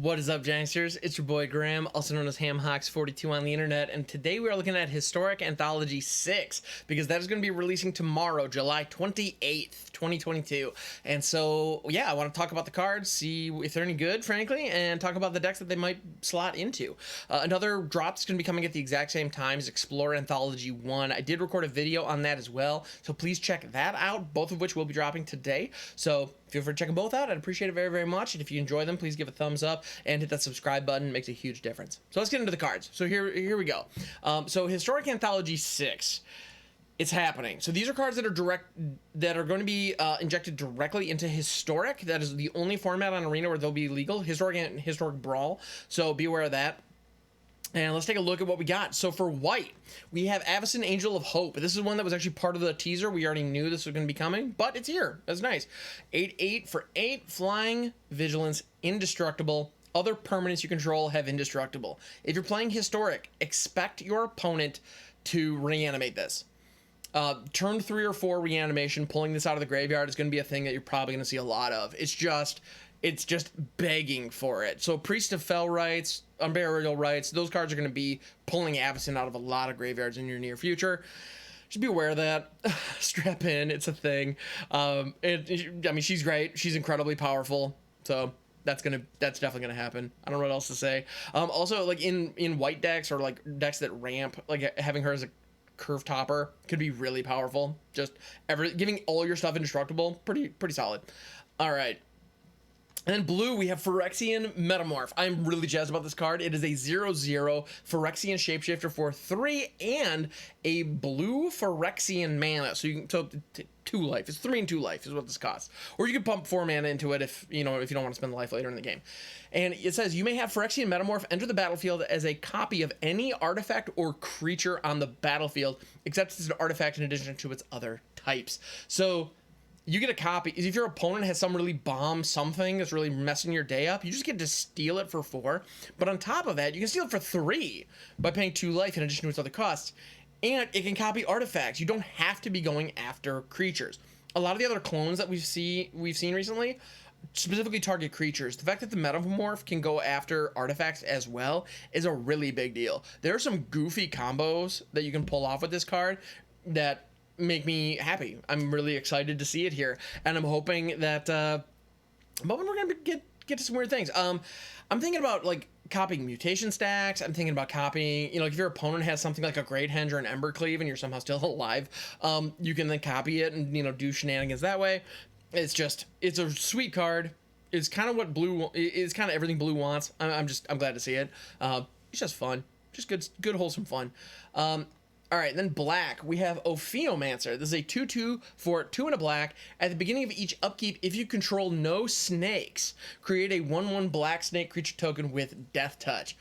What is up, Janksters? It's your boy Graham, also known as HamHawks42 on the internet, and today we are looking at Historic Anthology 6, because that is going to be releasing tomorrow, July 28th, 2022. And so, yeah, I want to talk about the cards, see if they're any good, frankly, and talk about the decks that they might slot into. Another drop is going to be coming at the exact same time as Explore Anthology 1. I did record a video on that as well, so please check that out, both of which will be dropping today. So feel free to check them both out. I'd appreciate it very, very much. And if you enjoy them, please give a thumbs up and hit that subscribe button. It makes a huge difference. So let's get into the cards. So here we go. So Historic Anthology 6, it's happening. So these are cards that are going to be injected directly into Historic. That is the only format on Arena where they'll be legal. Historic and Historic Brawl. So be aware of that. And let's take a look at what we got. So for white, we have Avacyn, Angel of Hope. This is one that was actually part of the teaser. We already knew this was going to be coming, but it's here. That's nice. 8/8 for 8, flying, vigilance, indestructible. Other permanents you control have indestructible. If you're playing Historic, expect your opponent to reanimate this. Turn 3 or 4 reanimation, pulling this out of the graveyard is going to be a thing that you're probably going to see a lot of. It's just begging for it. So Priest of Fell Rites, Unburial Rites, those cards are going to be pulling Avacyn out of a lot of graveyards in your near future. Just be aware of that. Strap in, it's a thing. I mean, she's great. She's incredibly powerful. So that's definitely gonna happen. I don't know what else to say. Also, like in white decks or like decks that ramp, like having her as a curve topper could be really powerful. Just giving all your stuff indestructible, pretty solid. All right. And then blue, we have Phyrexian Metamorph. I'm really jazzed about this card. It is a 0/0 Phyrexian Shapeshifter for 3 and a blue Phyrexian mana. So you can 2 life. It's 3 and 2 life is what this costs. Or you can pump 4 mana into it if you don't want to spend the life later in the game. And it says you may have Phyrexian Metamorph enter the battlefield as a copy of any artifact or creature on the battlefield, except it's an artifact in addition to its other types. So you get a copy. If your opponent has some really bomb something that's really messing your day up, you just get to steal it for 4. But on top of that, you can steal it for 3 by paying 2 life in addition to its other costs. And it can copy artifacts. You don't have to be going after creatures. A lot of the other clones that we've seen recently specifically target creatures. The fact that the Metamorph can go after artifacts as well is a really big deal. There are some goofy combos that you can pull off with this card that make me happy. I'm really excited to see it here, and I'm hoping that we're gonna get to some weird things. I'm thinking about like copying mutation stacks. I'm thinking about copying, if your opponent has something like a Great Henge or an Embercleave and you're somehow still alive, you can then copy it and do shenanigans that way. It's a sweet card. It's kind of what blue is, kind of everything blue wants. I'm glad to see it. It's just fun, just good wholesome fun. All right, then black, we have Ophiomancer. This is a 2/2 for 2 and a black. At the beginning of each upkeep, if you control no snakes, create a 1/1 black snake creature token with Death Touch.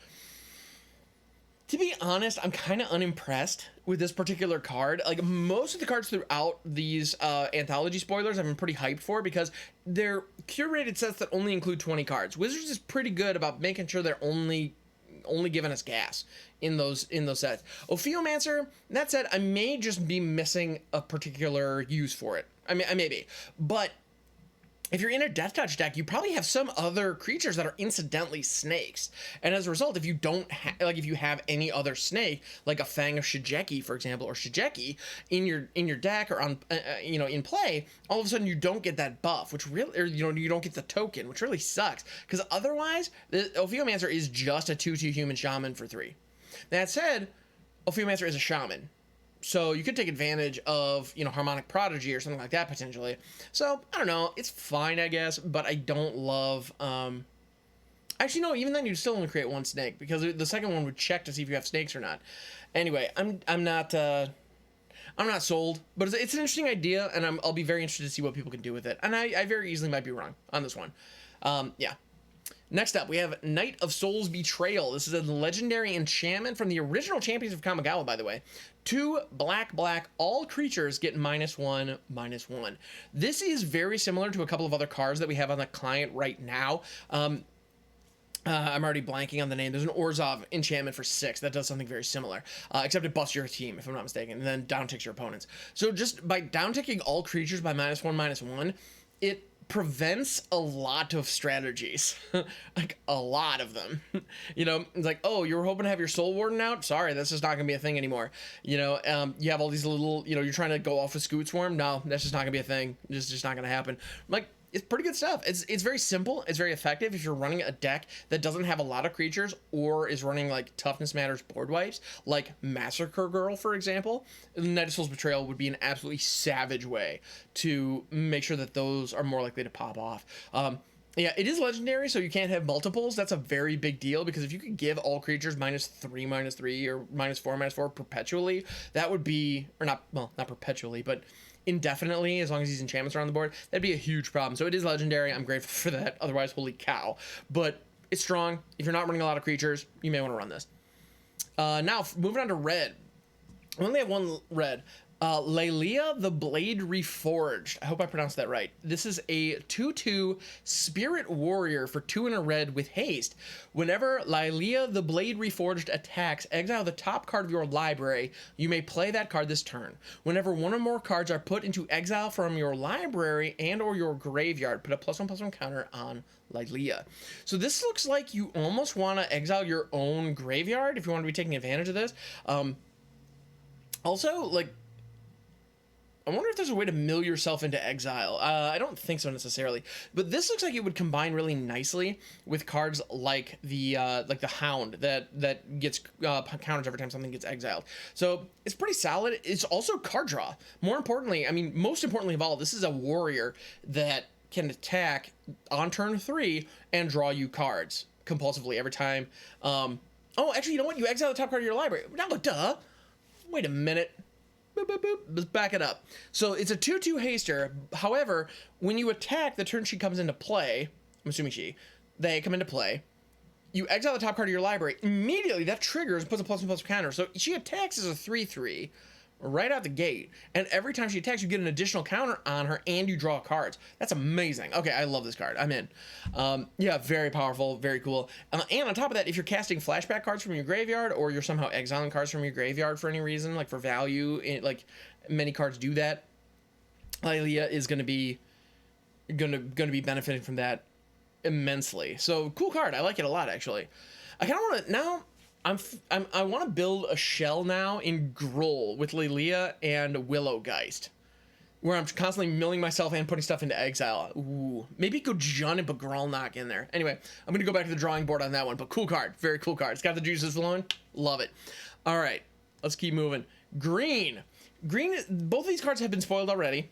To be honest, I'm kind of unimpressed with this particular card. Like most of the cards throughout these anthology spoilers, I've been pretty hyped for because they're curated sets that only include 20 cards. Wizards is pretty good about making sure they're only giving us gas in those sets. Ophiomancer, that said, I may just be missing a particular use for it. I mean, I may be, but if you're in a Death Touch deck, you probably have some other creatures that are incidentally snakes, and as a result, if you if you have any other snake, like a Fang of Shigeki, for example, or Shigeki in your deck or on in play, all of a sudden you don't get that buff, which really, or you don't get the token, which really sucks, because otherwise, the Ophiomancer is just a 2/2 human shaman for 3. That said, Ophiomancer is a shaman, so you could take advantage of, Harmonic Prodigy or something like that potentially. So, I don't know. It's fine, I guess, but I don't love... Actually, no, even then you'd still only create 1 snake, because the second one would check to see if you have snakes or not. Anyway, I'm not sold, but it's an interesting idea, and I'll be very interested to see what people can do with it. And I very easily might be wrong on this one. Yeah. Next up, we have Knight of Souls Betrayal. This is a legendary enchantment from the original Champions of Kamigawa, by the way. 2 black, all creatures get -1/-1. This is very similar to a couple of other cards that we have on the client right now. I'm already blanking on the name. There's an Orzhov enchantment for 6 that does something very similar, except it busts your team, if I'm not mistaken, and then downticks your opponents. So just by downticking all creatures by -1/-1, it prevents a lot of strategies, like a lot of them. You know, it's like, oh, you were hoping to have your Soul Warden out? Sorry, that's just not gonna be a thing anymore. You know, you have all these little, you know, you're trying to go off with Scoot Swarm. No, that's just not gonna be a thing. It's just not gonna happen. Like, it's pretty good stuff. It's very simple. It's very effective if you're running a deck that doesn't have a lot of creatures or is running like Toughness Matters board wipes, like Massacre Girl, for example. Night of Soul's Betrayal would be an absolutely savage way to make sure that those are more likely to pop off. Yeah, it is legendary, so you can't have multiples. That's a very big deal, because if you could give all creatures -3/-3 or -4/-4 perpetually, that would be, or not, well, not perpetually, but indefinitely, as long as these enchantments are on the board, that'd be a huge problem. So it is legendary. I'm grateful for that. Otherwise, holy cow. But it's strong. If you're not running a lot of creatures, you may want to run this. Now, moving on to red. I only have one red. Lylea the Blade Reforged. I hope I pronounced that right. This is a 2/2 Spirit Warrior for 2 and a red with haste. Whenever Lylea the Blade Reforged attacks, exile the top card of your library. You may play that card this turn. Whenever one or more cards are put into exile from your library and or your graveyard, put a +1/+1 counter on Lylea. So this looks like you almost want to exile your own graveyard if you want to be taking advantage of this. Also, like, I wonder if there's a way to mill yourself into exile. I don't think so necessarily, but this looks like it would combine really nicely with cards like the Hound that gets counters every time something gets exiled. So it's pretty solid. It's also card draw. More importantly, I mean, most importantly of all, this is a warrior that can attack on turn 3 and draw you cards compulsively every time. Oh, actually, you know what? You exile the top card of your library. No, duh. Wait a minute. Boop, boop, boop. Let's back it up. So it's a 2/2 haster. However, when you attack the turn she comes into play, I'm assuming they come into play, you exile the top card of your library. Immediately that triggers, puts a +1/+1 counter. So she attacks as a 3/3 right out the gate. And every time she attacks, you get an additional counter on her and you draw cards. That's amazing. Okay, I love this card. I'm in. Yeah, very powerful, very cool. And on top of that, if you're casting flashback cards from your graveyard, or you're somehow exiling cards from your graveyard for any reason, like for value, like many cards do that, Lylea is going to be benefiting from that immensely. So cool card. I like it a lot, actually. I kind of want to now. I want to build a shell now in Gruul with Lylea and Willowgeist, where I'm constantly milling myself and putting stuff into exile. Ooh, maybe go Jun and put Gralnock in there. Anyway, I'm gonna go back to the drawing board on that one, but cool card, very cool card. It's got the juices flowing, love it. All right, let's keep moving. Green, both of these cards have been spoiled already,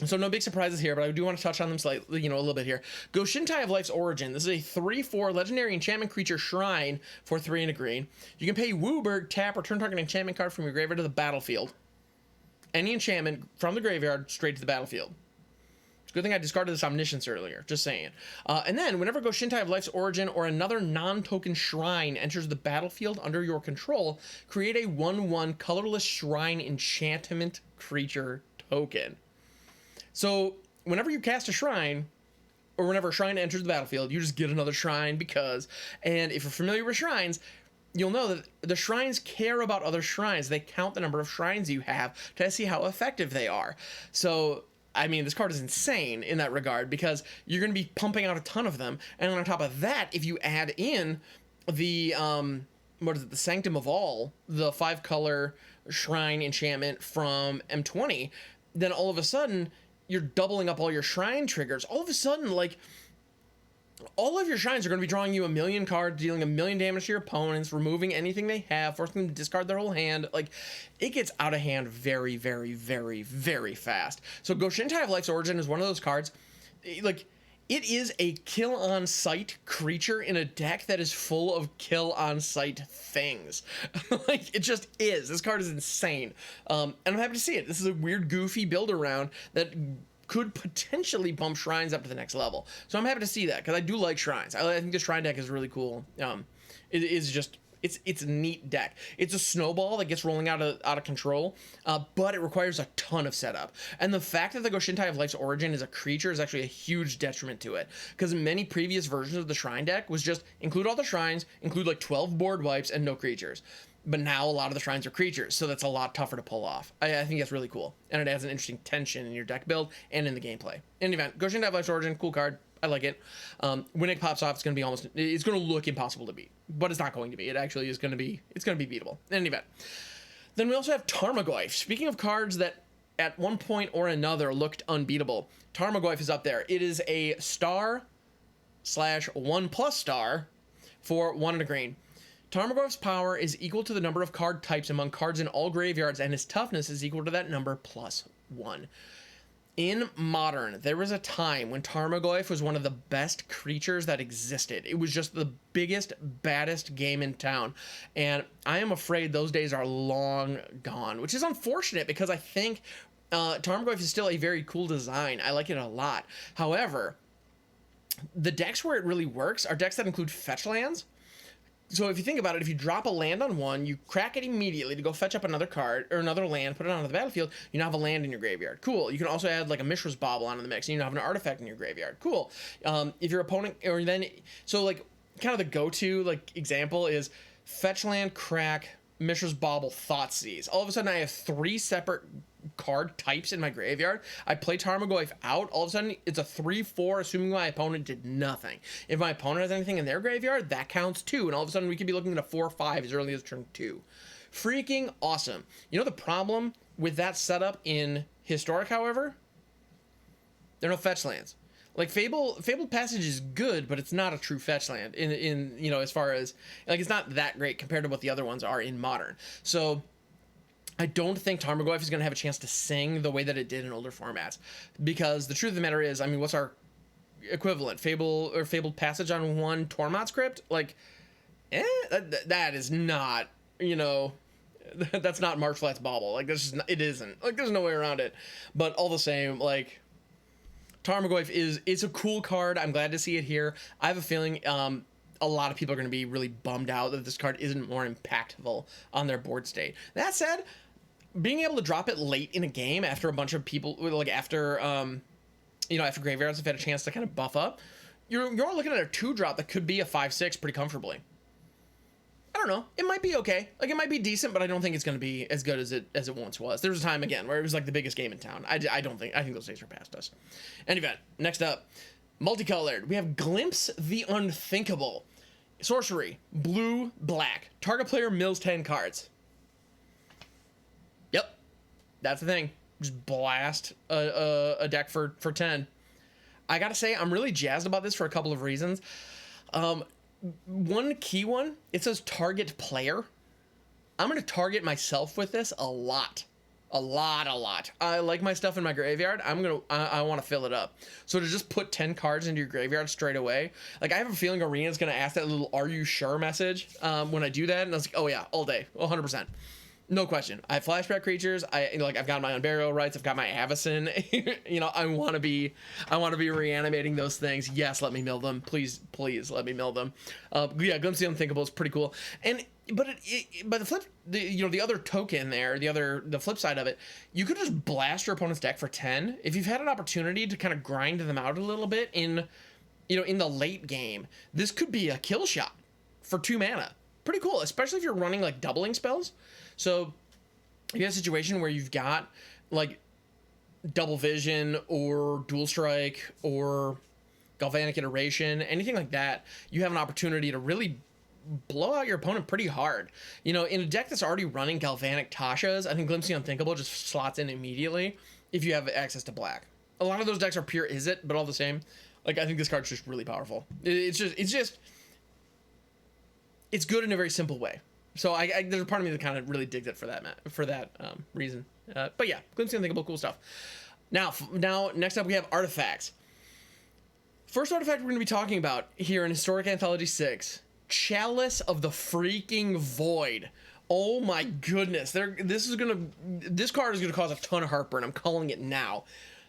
so no big surprises here, but I do want to touch on them slightly, a little bit here. Goshintai of Life's Origin. This is a 3/4 legendary enchantment creature shrine for 3 and a green. You can pay Wooburg, tap, return target enchantment card from your graveyard to the battlefield. Any enchantment from the graveyard straight to the battlefield. It's a good thing I discarded this Omniscience earlier, just saying. And then, whenever Goshintai of Life's Origin or another non-token shrine enters the battlefield under your control, create a 1/1 colorless shrine enchantment creature token. So, whenever you cast a shrine, or whenever a shrine enters the battlefield, you just get another shrine and if you're familiar with shrines, you'll know that the shrines care about other shrines. They count the number of shrines you have to see how effective they are. So, I mean, this card is insane in that regard, because you're going to be pumping out a ton of them. And on top of that, if you add in the, the Sanctum of All, the 5-color shrine enchantment from M20, then all of a sudden, you're doubling up all your shrine triggers. All of a sudden, like, all of your shrines are going to be drawing you 1,000,000 cards, dealing 1,000,000 damage to your opponents, removing anything they have, forcing them to discard their whole hand. Like, it gets out of hand very, very, very, very fast. So Goshintai of Life's Origin is one of those cards, like, it is a kill-on-sight creature in a deck that is full of kill-on-sight things. Like, it just is. This card is insane. And I'm happy to see it. This is a weird, goofy build-around that could potentially bump shrines up to the next level. So I'm happy to see that, because I do like shrines. I think the shrine deck is really cool. It is just... It's a neat deck. It's a snowball that gets rolling out of control, but it requires a ton of setup. And the fact that the Goshintai of Life's Origin is a creature is actually a huge detriment to it, because many previous versions of the Shrine deck was just include all the shrines, include like 12 board wipes, and no creatures. but now a lot of the shrines are creatures, so that's a lot tougher to pull off. I think that's really cool, and it adds an interesting tension in your deck build and in the gameplay. In any event, Goshen Dive Life's Origin, cool card. I like it. When it pops off, it's going to look impossible to beat, but it's not going to be. It actually is going to be, it's going to be beatable. In any event. Then we also have Tarmogoyf. Speaking of cards that at one point or another looked unbeatable, Tarmogoyf is up there. It is a star/1+ for 1 and a green. Tarmogoyf's power is equal to the number of card types among cards in all graveyards, and his toughness is equal to that number +1. In Modern, there was a time when Tarmogoyf was one of the best creatures that existed. It was just the biggest, baddest game in town. And I am afraid those days are long gone, which is unfortunate because I think Tarmogoyf is still a very cool design. I like it a lot. However, the decks where it really works are decks that include fetch lands. So if you think about it, if you drop a land on one, you crack it immediately to go fetch up another card or another land, put it onto the battlefield, you now have a land in your graveyard. Cool. You can also add like a Mishra's Bauble onto the mix, and you now have an artifact in your graveyard. Cool. If your opponent, or then, so like kind of the go-to like example is fetch land, crack, Mishra's Bauble, Thoughtseize. All of a sudden I have 3 separate card types in my graveyard. I play Tarmogoyf out. All of a sudden it's a 3/4, assuming my opponent did nothing. If my opponent has anything in their graveyard, that counts too. And all of a sudden we could be looking at a 4/5 as early as turn 2. Freaking awesome. You know the problem with that setup in Historic, however? There are no fetch lands. Like Fabled Passage is good, but it's not a true fetch land in you know, as far as like it's not that great compared to what the other ones are in Modern. So I don't think Tarmogoyf is going to have a chance to sing the way that it did in older formats, because the truth of the matter is, I mean, what's our equivalent? Fabled Passage on 1 Tormod's Crypt? Like, that is not, you know, that's not March Flat's Bauble. Like, this is not, it isn't. Like, there's no way around it. But all the same, like, Tarmogoyf it's a cool card. I'm glad to see it here. I have a feeling a lot of people are going to be really bummed out that this card isn't more impactful on their board state. That said, being able to drop it late in a game after a bunch of people, like after you know, after graveyards have had a chance to kind of buff up, you're looking at a 2-drop that could be a 5/6 pretty comfortably. I don't know. It might be okay. Like, it might be decent, but I don't think it's going to be as good as it once was. There was a time, again, where it was like the biggest game in town. I think those days are past us. Anyway, next up, Multicolored. We have Glimpse the Unthinkable. Sorcery, blue, black. Target player mills 10 cards. Yep, that's the thing. Just blast a deck for 10. I gotta say, I'm really jazzed about this for a couple of reasons. One key one, it says target player. I'm gonna target myself with this a lot. A lot. I like my stuff in my graveyard. I want to fill it up. So to just put 10 cards into your graveyard straight away, like, I have a feeling Arena's going to ask that little "Are you sure?" message when I do that, and I was like, oh yeah, all day, 100%. No question. I have flashback creatures. I've got my Unburial Rights. I've got my Avacyn. You know, I want to be reanimating those things. Yes, let me mill them. Please let me mill them. Yeah, Glimpse the Unthinkable is pretty cool. But the other token there, the flip side of it, you could just blast your opponent's deck for 10 if you've had an opportunity to kind of grind them out a little bit in the late game. This could be a kill shot for 2 mana. Pretty cool, especially if you're running like doubling spells. So if you have a situation where you've got like Double Vision or Dual Strike or Galvanic Iteration, anything like that, you have an opportunity to really blow out your opponent pretty hard. You know, in a deck that's already running Galvanic Tashas, I think Glimpse the Unthinkable just slots in immediately if you have access to black. A lot of those decks are pure Izzet, but all the same, like, I think this card's just really powerful. It's good in a very simple way. So there's a part of me that kind of really digs it for that reason. But yeah, Glimpse the Unthinkable, cool stuff. Now, next up we have artifacts. First artifact we're going to be talking about here in Historic Anthology 6, Chalice of the freaking Void. Oh my goodness. This card is going to cause a ton of heartburn. I'm calling it now.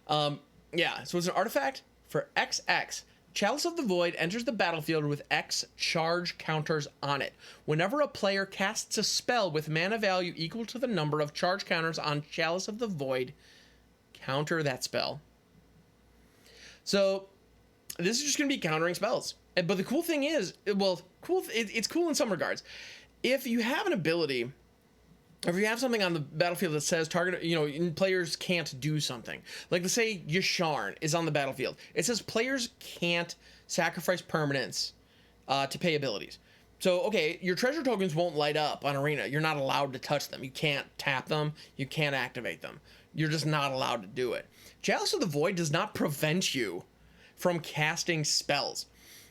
Yeah, so it's an artifact for XX. Chalice of the Void enters the battlefield with X charge counters on it. Whenever a player casts a spell with mana value equal to the number of charge counters on Chalice of the Void, counter that spell. So this is just going to be countering spells. But the cool thing is, it's cool in some regards. if you have an ability, if you have something on the battlefield that says target, players can't do something. Like, let's say Yasharn is on the battlefield. It says players can't sacrifice permanents to pay abilities. So, okay, your treasure tokens won't light up on Arena. You're not allowed to touch them. You can't tap them. You can't activate them. You're just not allowed to do it. Chalice of the Void does not prevent you from casting spells.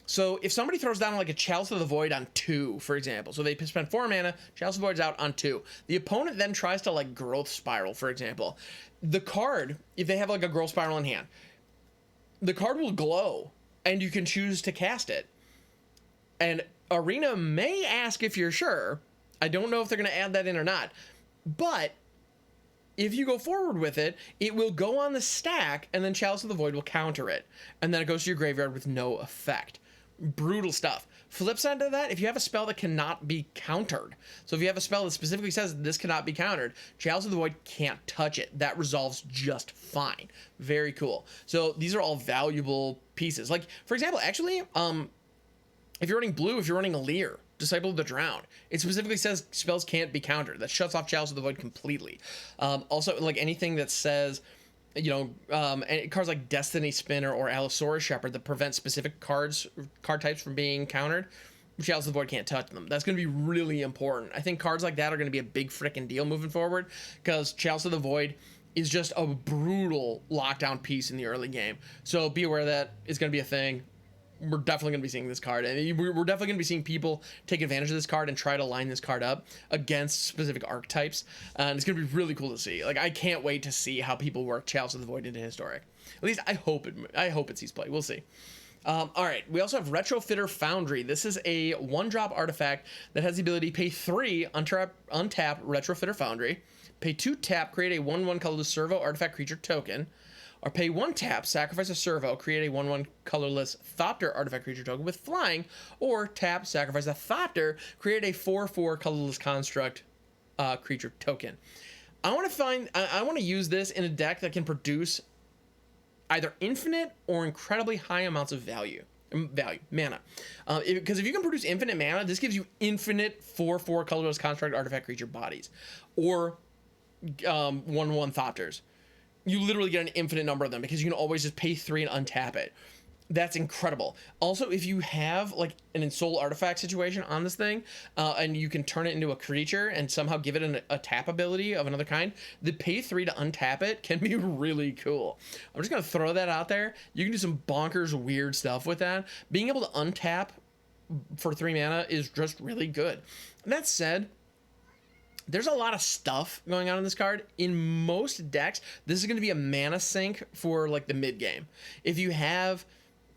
So if somebody throws down like a Chalice of the Void on 2, for example, so they spend 4 mana, Chalice of the Void's out on 2. The opponent then tries to like Growth Spiral, for example. The card, if they have like a Growth Spiral in hand, the card will glow and you can choose to cast it. And Arena may ask if you're sure. I don't know if they're going to add that in or not. But if you go forward with it, it will go on the stack and then Chalice of the Void will counter it. And then it goes to your graveyard with no effect. Brutal stuff. Flip side to that, if you have a spell that cannot be countered, so if you have a spell that specifically says this cannot be countered, Chalice of the Void can't touch it. That resolves just fine. Very cool. So these are all valuable pieces. Like, for example, actually, if you're running blue, if you're running Leer, Disciple of the Drowned, it specifically says spells can't be countered. That shuts off Chalice of the Void completely. Also, like anything that says, cards like Destiny Spinner or Allosaurus Shepherd that prevent specific card types from being countered, Chalice of the Void can't touch them. That's going to be really important. I think cards like that are going to be a big freaking deal moving forward, because Chalice of the Void is just a brutal lockdown piece in the early game. So be aware that it's going to be a thing. We're definitely going to be seeing this card, and we're definitely going to be seeing people take advantage of this card and try to line this card up against specific archetypes, and it's going to be really cool to see. Like, I can't wait to see how people work Chalice of the Void into Historic. At least I hope it sees play. We'll see. All right, we also have Retrofitter Foundry. This is a 1-drop artifact that has the ability to pay 3, untap Retrofitter Foundry, pay 2 tap, create a 1/1 colorless servo artifact creature token, or pay 1 tap, sacrifice a servo, create a 1/1 colorless Thopter artifact creature token with flying, or tap, sacrifice a Thopter, create a 4/4 colorless construct creature token. I want to use this in a deck that can produce either infinite or incredibly high amounts of mana. Because if you can produce infinite mana, this gives you infinite 4/4 colorless construct artifact creature bodies, or 1/1 Thopters. You literally get an infinite number of them because you can always just pay 3 and untap it. That's incredible. Also, if you have like an Ensoul artifact situation on this thing, and you can turn it into a creature and somehow give it a tap ability of another kind, the pay 3 to untap it can be really cool. I'm just going to throw that out there. You can do some bonkers weird stuff with that. Being able to untap for 3 mana is just really good. That said, there's a lot of stuff going on in this card. In most decks, this is going to be a mana sink for like the mid game. If you have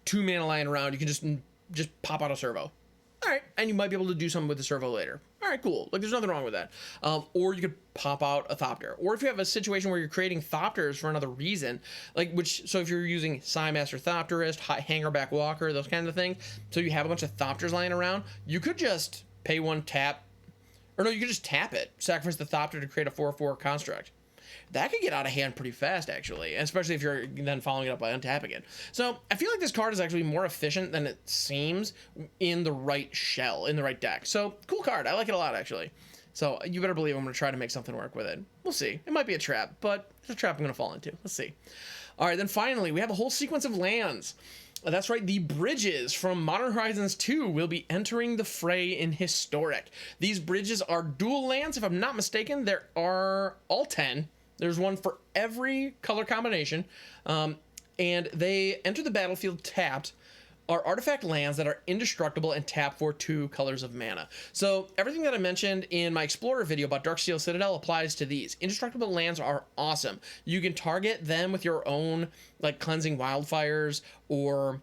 2 mana lying around, you can just pop out a servo. All right, and you might be able to do something with the servo later. All right, cool. Like, there's nothing wrong with that. Or you could pop out a Thopter. Or if you have a situation where you're creating Thopters for another reason, so if you're using Psymaster Thopterist, Hangerback Walker, those kinds of things, so you have a bunch of Thopters lying around, you could just pay 1 tap. Or no, you can just tap it, sacrifice the Thopter to create a 4/4 construct. That could get out of hand pretty fast, actually, especially if you're then following it up by untapping it. So I feel like this card is actually more efficient than it seems in the right shell, in the right deck. So cool card. I like it a lot, actually. So you better believe I'm going to try to make something work with it. We'll see. It might be a trap, but it's a trap I'm going to fall into. Let's see. All right, then finally, we have a whole sequence of lands. That's right, the bridges from Modern Horizons 2 will be entering the fray in Historic. These bridges are dual lands, if I'm not mistaken. There are all 10. There's one for every color combination, and they enter the battlefield tapped, are artifact lands that are indestructible and tap for 2 colors of mana. So everything that I mentioned in my Explorer video about Darksteel Citadel applies to these. Indestructible lands are awesome. You can target them with your own, like, Cleansing Wildfires or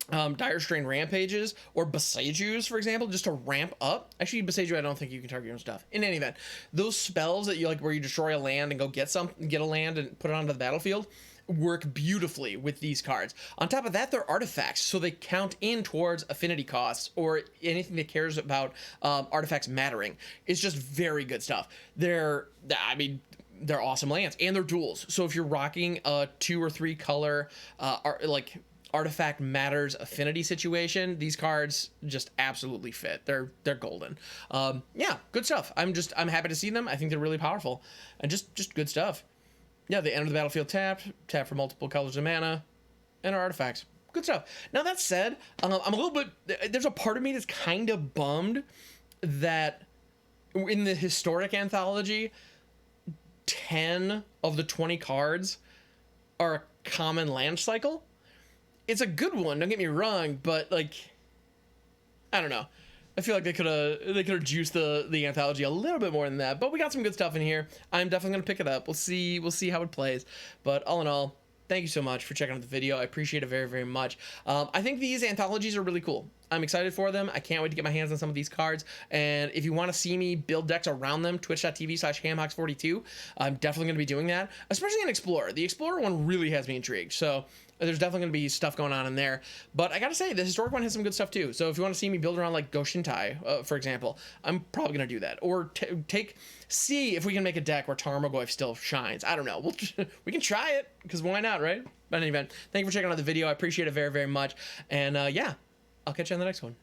Dire Strain Rampages or Besieges, for example, just to ramp up. Actually, Besieges, I don't think you can target your own stuff. In any event, those spells that you like, where you destroy a land and go get a land and put it onto the battlefield, work beautifully with these cards. On top of that, they're artifacts, so they count in towards affinity costs or anything that cares about artifacts mattering. It's just very good stuff. They're awesome lands, and they're duals. So if you're rocking a 2 or 3 color artifact matters affinity situation, these cards just absolutely fit. They're golden. Yeah, good stuff. I'm happy to see them. I think they're really powerful and just good stuff. Yeah, they enter the battlefield tapped, tap for multiple colors of mana, and our artifacts. Good stuff. Now that said, I'm a little bit, there's a part of me that's kind of bummed that in the Historic Anthology, 10 of the 20 cards are a common land cycle. It's a good one, don't get me wrong, but like, I don't know. I feel like they could have juiced the anthology a little bit more than that, but we got some good stuff in here. I'm definitely gonna pick it up. We'll see how it plays. But all in all, thank you so much for checking out the video. I appreciate it very, very much. I think these anthologies are really cool. I'm excited for them. I can't wait to get my hands on some of these cards. And if you want to see me build decks around them, twitch.tv/hamhawks42. I'm definitely going to be doing that, especially in Explorer. The Explorer one really has me intrigued. So there's definitely going to be stuff going on in there. But I got to say, the Historic one has some good stuff too. So if you want to see me build around like Goshintai, for example, I'm probably going to do that. Or see if we can make a deck where Tarmogoyf still shines. I don't know. We can try it, because why not, right? But in any event, thank you for checking out the video. I appreciate it very, very much. And yeah, I'll catch you on the next one.